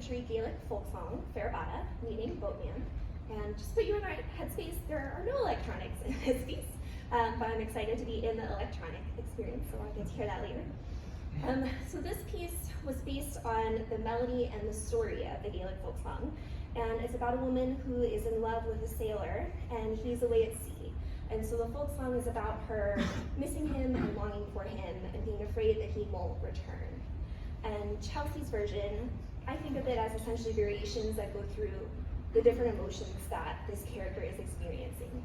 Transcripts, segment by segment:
country Gaelic folk song, Bhata, meaning boatman. And just to put you in the right headspace, there are no electronics in this piece, but I'm excited to be in the electronic experience, so I'll get to hear that later. So this piece was based on the melody and the story of the Gaelic folk song, and it's about a woman who is in love with a sailor, and he's away at sea. And so the folk song is about her missing him and longing for him and being afraid that he won't return. And Chelsea's version, I think of it as essentially variations that go through the different emotions that this character is experiencing.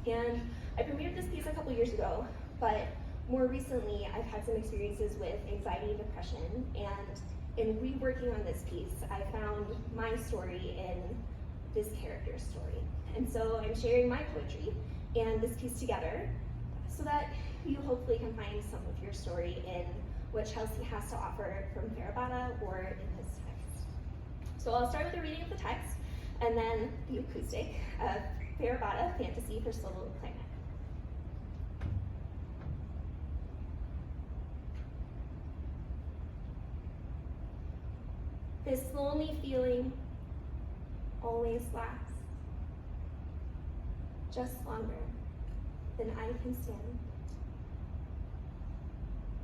And I premiered this piece a couple years ago, but more recently I've had some experiences with anxiety and depression, and in reworking on this piece, I found my story in this character's story. And so I'm sharing my poetry and this piece together so that you hopefully can find some of your story in what Chelsea has to offer from Bhata or in his text. So I'll start with a reading of the text and then the acoustic of Bhata, Fantasy for Solo Clarinet. This lonely feeling always lasts, just longer than I can stand.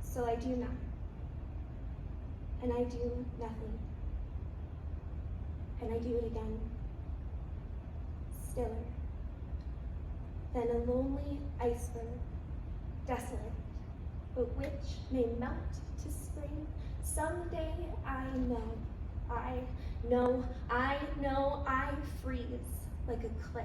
So I do none, and I do nothing, and I do it again, stiller than a lonely iceberg, desolate, but which may melt to spring. Someday I know I freeze like a cliff,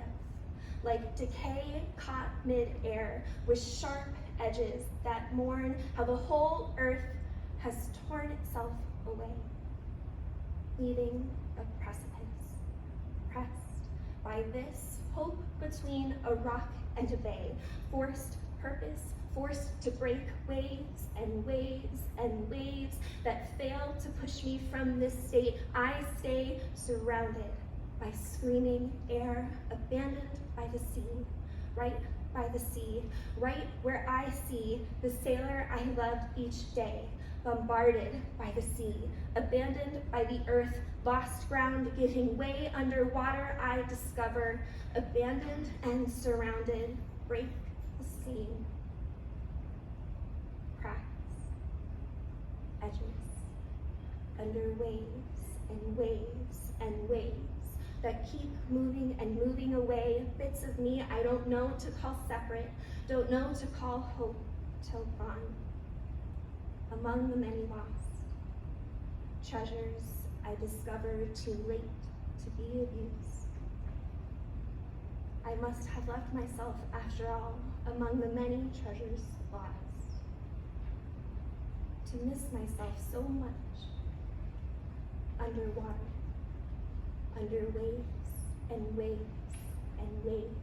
like decay caught mid-air with sharp edges that mourn how the whole earth has torn itself away, leaving a precipice, pressed by this hope between a rock and a bay, forced purpose, forced to break waves and waves and waves that fail to push me from this state. I stay surrounded by screaming air, abandoned by the sea, right by the sea, right where I see the sailor I loved each day, bombarded by the sea, abandoned by the earth, lost ground, giving way underwater. I discover, abandoned and surrounded, break the seam, cracks, edges, under waves and waves and waves that keep moving and moving away, bits of me I don't know to call separate, don't know to call hope till gone. Among the many lost treasures I discovered too late to be of use. I must have left myself after all among the many treasures lost, to miss myself so much underwater, under waves and waves and waves.